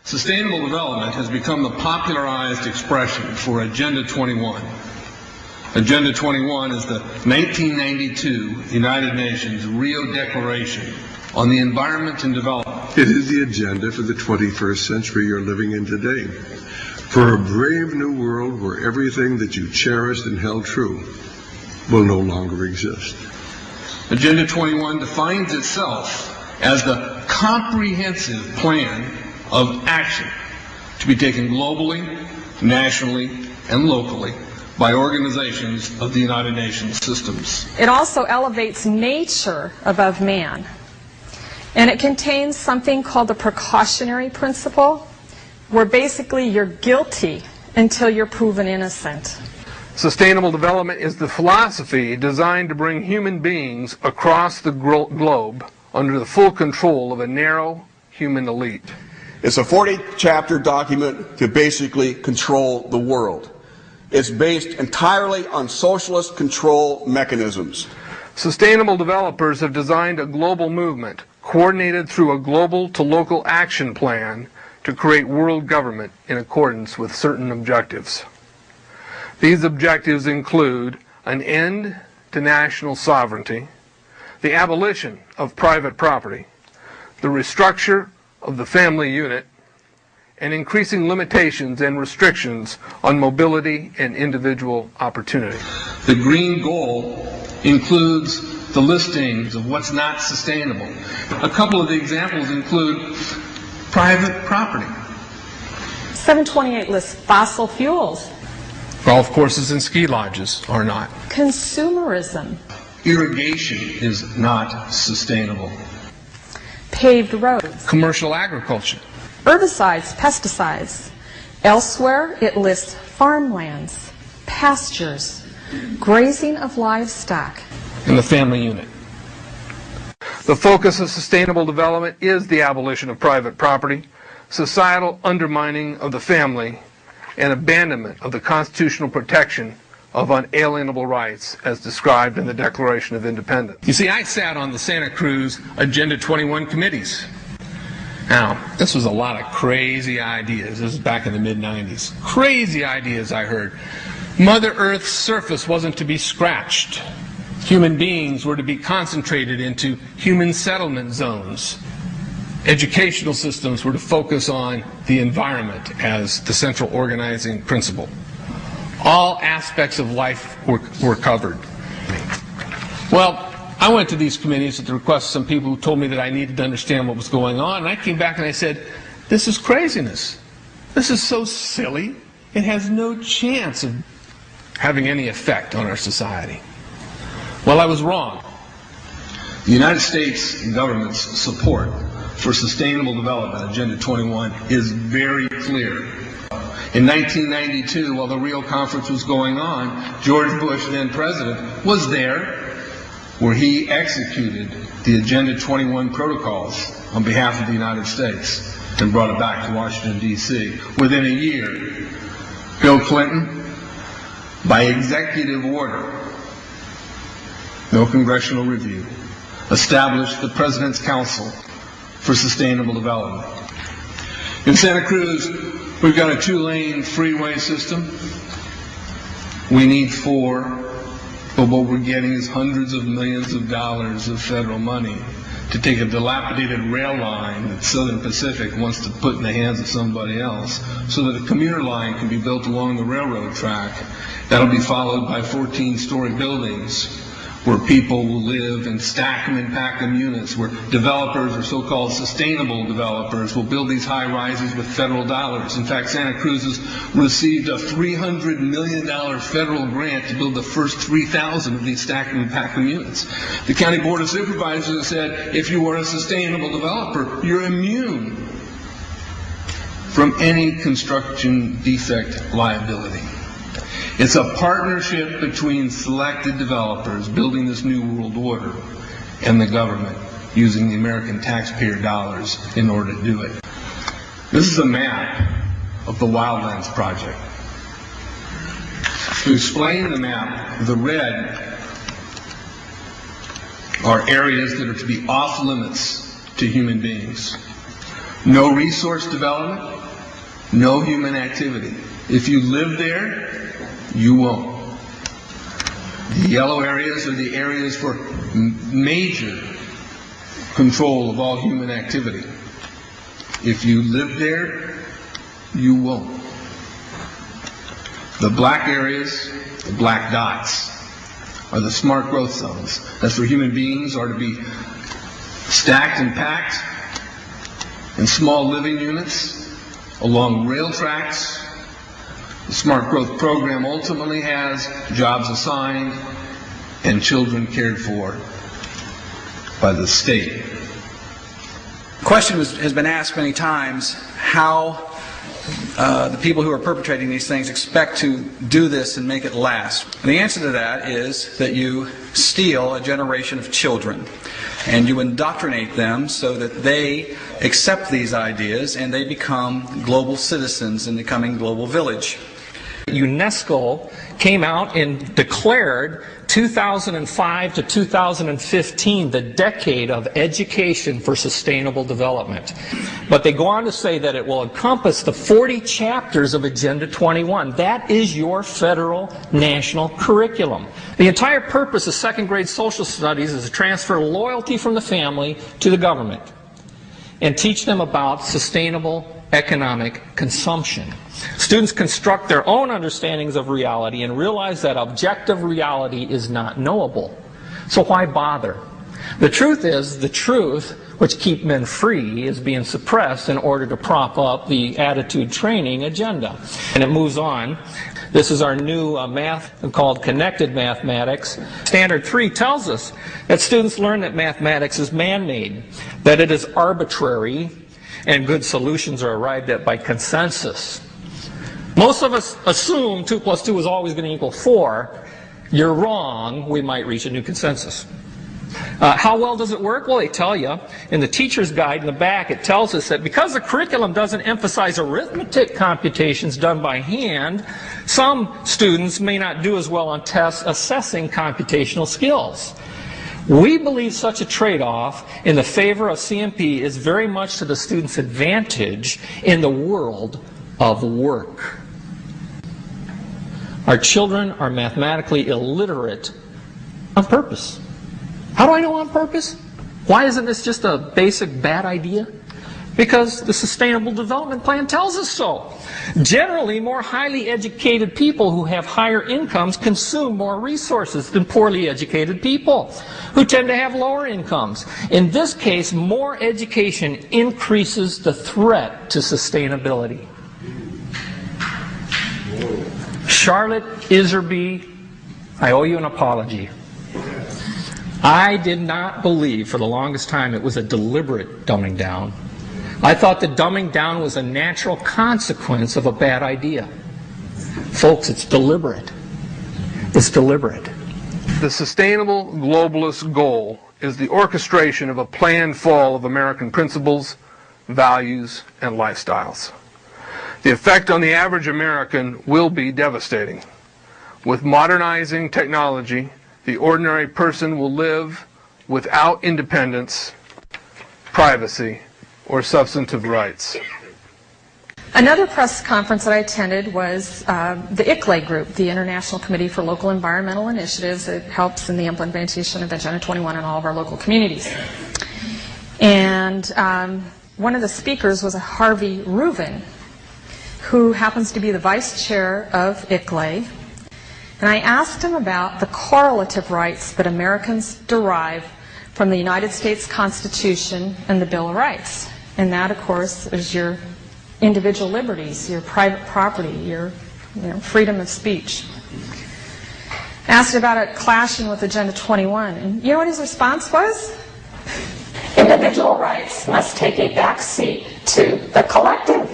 Sustainable development has become the popularized expression for Agenda 21. Agenda 21 is the 1992 United Nations Rio Declaration on the Environment and Development. It is the agenda for the 21st century you're living in today. For a brave new world where everything that you cherished and held true will no longer exist. Agenda 21 defines itself as the comprehensive plan of action to be taken globally, nationally, and locally by organizations of the United Nations systems. It also elevates nature above man. And it contains something called the precautionary principle, where basically you're guilty until you're proven innocent. Sustainable development is the philosophy designed to bring human beings across the globe under the full control of a narrow human elite. It's a 40-chapter document to basically control the world. It's based entirely on socialist control mechanisms. Sustainable developers have designed a global movement coordinated through a global to local action plan to create world government in accordance with certain objectives. These objectives include an end to national sovereignty, the abolition of private property, the restructure of the family unit, and increasing limitations and restrictions on mobility and individual opportunity. The green goal includes the listings of what's not sustainable. A couple of the examples include private property. 728 lists fossil fuels. Golf courses and ski lodges are not. Consumerism. Irrigation is not sustainable. Paved roads. Commercial agriculture. Herbicides, pesticides. Elsewhere, it lists farmlands, pastures, grazing of livestock. And the family unit. The focus of sustainable development is the abolition of private property, societal undermining of the family, and abandonment of the constitutional protection of unalienable rights as described in the Declaration of Independence. You see, I sat on the Santa Cruz Agenda 21 committees. Now, this was a lot of crazy ideas. This was back in the mid-90s. Crazy ideas I heard. Mother Earth's surface wasn't to be scratched. Human beings were to be concentrated into human settlement zones. Educational systems were to focus on the environment as the central organizing principle. All aspects of life were covered. Well, I went to these committees at the request of some people who told me that I needed to understand what was going on, and I came back and I said, this is craziness. This is so silly. It has no chance of having any effect on our society. Well, I was wrong. The United States government's support for sustainable development, Agenda 21, is very clear. In 1992, while the Rio Conference was going on, George Bush, then president, was there where he executed the Agenda 21 protocols on behalf of the United States and brought it back to Washington, D.C. Within a year, Bill Clinton, by executive order, no congressional review, established the President's Council for Sustainable Development. In Santa Cruz, we've got a 2-lane freeway system. We need 4, but what we're getting is hundreds of millions of dollars of federal money to take a dilapidated rail line that Southern Pacific wants to put in the hands of somebody else so that a commuter line can be built along the railroad track. That'll be followed by 14-story buildings where people will live and stack them and pack them units, where developers, or so-called sustainable developers, will build these high-rises with federal dollars. In fact, Santa Cruz has received a $300 million federal grant to build the first 3,000 of these stack them and pack them units. The County Board of Supervisors has said, if you are a sustainable developer, you're immune from any construction defect liability. It's a partnership between selected developers building this new world order and the government using the American taxpayer dollars in order to do it. This is a map of the Wildlands Project. To explain the map, the red are areas that are to be off limits to human beings. No resource development, No human activity. If you live there, you won't. The yellow areas are the areas for major control of all human activity. If you live there, you won't. The black areas, the black dots, are the smart growth zones. That's where human beings are to be stacked and packed in small living units along rail tracks. The Smart Growth Program ultimately has jobs assigned and children cared for by the state. The question has been asked many times how the people who are perpetrating these things expect to do this and make it last. And the answer to that is that you steal a generation of children and you indoctrinate them so that they accept these ideas and they become global citizens in the coming global village. UNESCO came out and declared 2005 to 2015 the decade of education for sustainable development. But they go on to say that it will encompass the 40 chapters of Agenda 21. That is your federal national curriculum. The entire purpose of second grade social studies is to transfer loyalty from the family to the government and teach them about sustainable economic consumption. Students construct their own understandings of reality and realize that objective reality is not knowable. So why bother? The truth is, the truth which keep men free is being suppressed in order to prop up the attitude training agenda. And it moves on. This is our new math called Connected Mathematics. Standard 3 tells us that students learn that mathematics is man-made, that it is arbitrary, and good solutions are arrived at by consensus. Most of us assume 2 plus 2 is always going to equal 4. You're wrong. We might reach a new consensus. How well does it work? Well, they tell you in the teacher's guide in the back, it tells us that because the curriculum doesn't emphasize arithmetic computations done by hand, some students may not do as well on tests assessing computational skills. We believe such a trade-off in the favor of CMP is very much to the student's advantage in the world of work. Our children are mathematically illiterate on purpose. How do I know on purpose? Why isn't this just a basic bad idea? Because the Sustainable Development Plan tells us so. Generally, more highly educated people who have higher incomes consume more resources than poorly educated people who tend to have lower incomes. In this case, more education increases the threat to sustainability. Charlotte Iserby, I owe you an apology. I did not believe for the longest time it was a deliberate dumbing down. I thought the dumbing down was a natural consequence of a bad idea. Folks, it's deliberate. It's deliberate. The sustainable globalist goal is the orchestration of a planned fall of American principles, values, and lifestyles. The effect on the average American will be devastating. With modernizing technology, the ordinary person will live without independence, privacy, or substantive rights. Another press conference that I attended was the ICLEI group, the International Committee for Local Environmental Initiatives. It helps in the implementation of Agenda 21 in all of our local communities. And one of the speakers was a Harvey Reuven, who happens to be the vice chair of ICLEI. And I asked him about the correlative rights that Americans derive from the United States Constitution and the Bill of Rights. And that, of course, is your individual liberties, your private property, your freedom of speech. Asked about it clashing with Agenda 21. And you know what his response was? Individual rights must take a back seat to the collective.